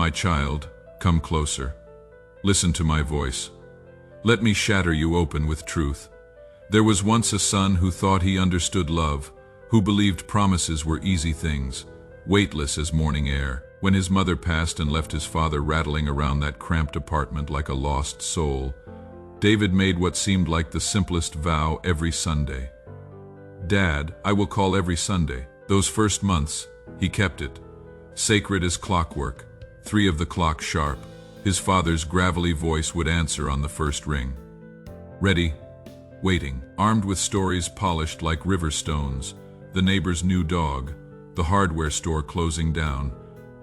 My child, come closer. Listen to my voice. Let me shatter you open with truth. There was once a son who thought he understood love, who believed promises were easy things, weightless as morning air. When his mother passed and left his father rattling around that cramped apartment like a lost soul, David made what seemed like the simplest vow every Sunday. Dad, I will call every Sunday. Those first months, he kept it. Sacred as clockwork, 3 of the clock sharp, his father's gravelly voice would answer on the first ring. Ready, waiting, armed with stories polished like river stones, the neighbor's new dog, the hardware store closing down,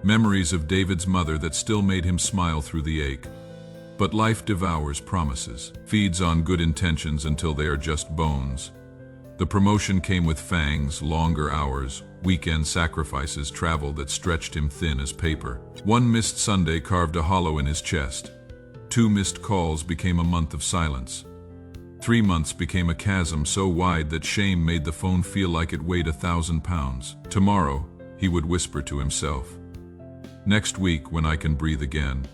memories of David's mother that still made him smile through the ache. But life devours promises, feeds on good intentions until they are just bones. The promotion came with fangs, longer hours, weekend sacrifices, travel that stretched him thin as paper. 1 missed Sunday carved a hollow in his chest. 2 missed calls became a month of silence. 3 months became a chasm so wide that shame made the phone feel like it weighed 1,000 pounds. Tomorrow, he would whisper to himself. Next week, when I can breathe again.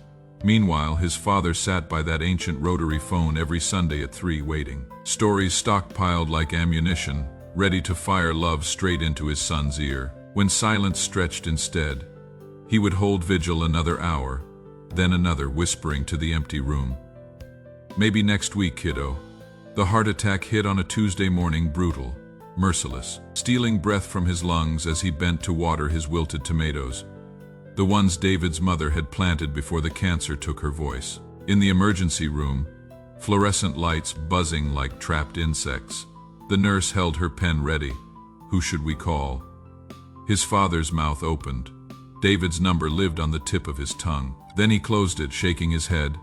Meanwhile, his father sat by that ancient rotary phone every Sunday at 3 waiting. Stories stockpiled like ammunition, ready to fire love straight into his son's ear. When silence stretched instead, he would hold vigil another hour, then another, whispering to the empty room. Maybe next week, kiddo. The heart attack hit on a Tuesday morning, brutal, merciless, stealing breath from his lungs as he bent to water his wilted tomatoes. The ones David's mother had planted before the cancer took her voice. In the emergency room, fluorescent lights buzzing like trapped insects, the nurse held her pen ready. Who should we call? His father's mouth opened. David's number lived on the tip of his tongue. Then he closed it, shaking his head.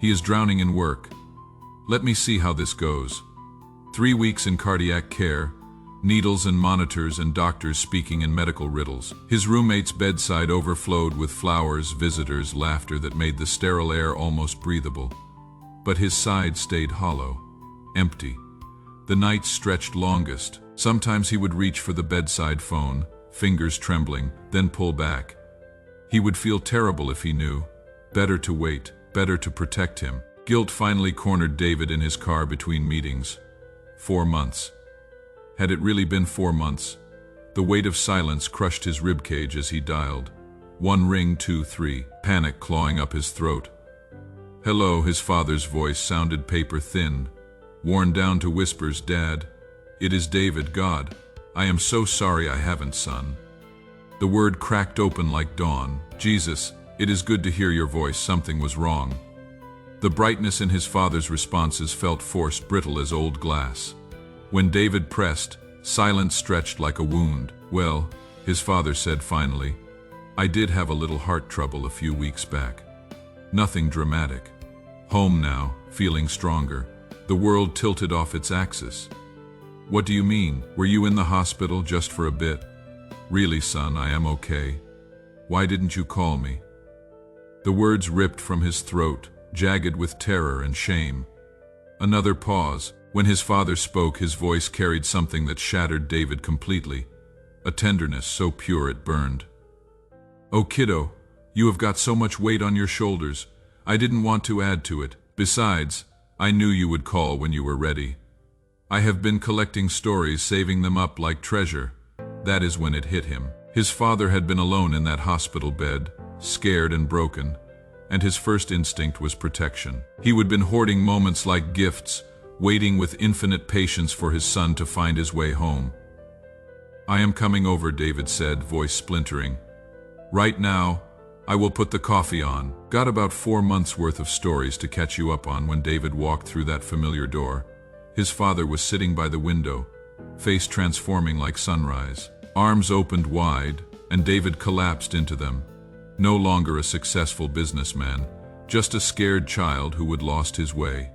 He is drowning in work. Let me see how this goes. 3 weeks in cardiac care, needles and monitors and doctors speaking in medical riddles. His roommate's bedside overflowed with flowers, visitors, laughter that made the sterile air almost breathable. But his side stayed hollow, empty. The nights stretched longest. Sometimes he would reach for the bedside phone, fingers trembling, then pull back. He would feel terrible if he knew. Better to wait, better to protect him. Guilt finally cornered David in his car between meetings. 4 months. Had it really been 4 months? The weight of silence crushed his ribcage as he dialed. 1 ring, 2, 3, panic clawing up his throat. Hello, his father's voice sounded paper thin, worn down to whispers. Dad, it is David. God, I am so sorry I haven't, son. The word cracked open like dawn. Jesus, it is good to hear your voice. Something was wrong. The brightness in his father's responses felt forced, brittle as old glass. When David pressed, silence stretched like a wound. Well, his father said finally, I did have a little heart trouble a few weeks back. Nothing dramatic. Home now, feeling stronger. The world tilted off its axis. What do you mean? Were you in the hospital just for a bit? Really, son, I am okay. Why didn't you call me? The words ripped from his throat, jagged with terror and shame. Another pause. When his father spoke, his voice carried something that shattered David completely, a tenderness so pure it burned. Oh, kiddo, you have got so much weight on your shoulders. I didn't want to add to it. Besides, I knew you would call when you were ready. I have been collecting stories, saving them up like treasure. That is when it hit him. His father had been alone in that hospital bed, scared and broken, and his first instinct was protection. He would been hoarding moments like gifts, waiting with infinite patience for his son to find his way home. I am coming over, David said, voice splintering. Right now, I will put the coffee on. Got about 4 months' worth of stories to catch you up on when David walked through that familiar door. His father was sitting by the window, face transforming like sunrise. Arms opened wide, and David collapsed into them. No longer a successful businessman, just a scared child who had lost his way.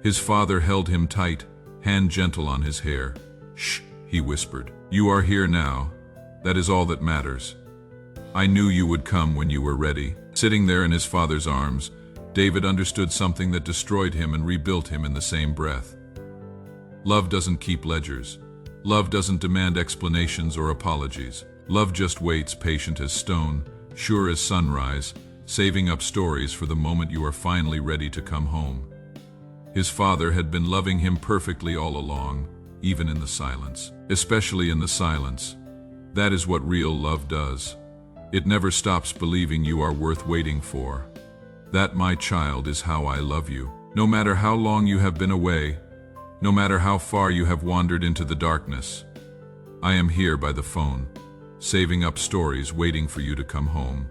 His father held him tight, hand gentle on his hair. Shh, he whispered. You are here now. That is all that matters. I knew you would come when you were ready. Sitting there in his father's arms, David understood something that destroyed him and rebuilt him in the same breath. Love doesn't keep ledgers. Love doesn't demand explanations or apologies. Love just waits, patient as stone, sure as sunrise, saving up stories for the moment you are finally ready to come home. His father had been loving him perfectly all along, even in the silence. Especially in the silence. That is what real love does. It never stops believing you are worth waiting for. That, my child, is how I love you. No matter how long you have been away, no matter how far you have wandered into the darkness, I am here by the phone, saving up stories waiting for you to come home.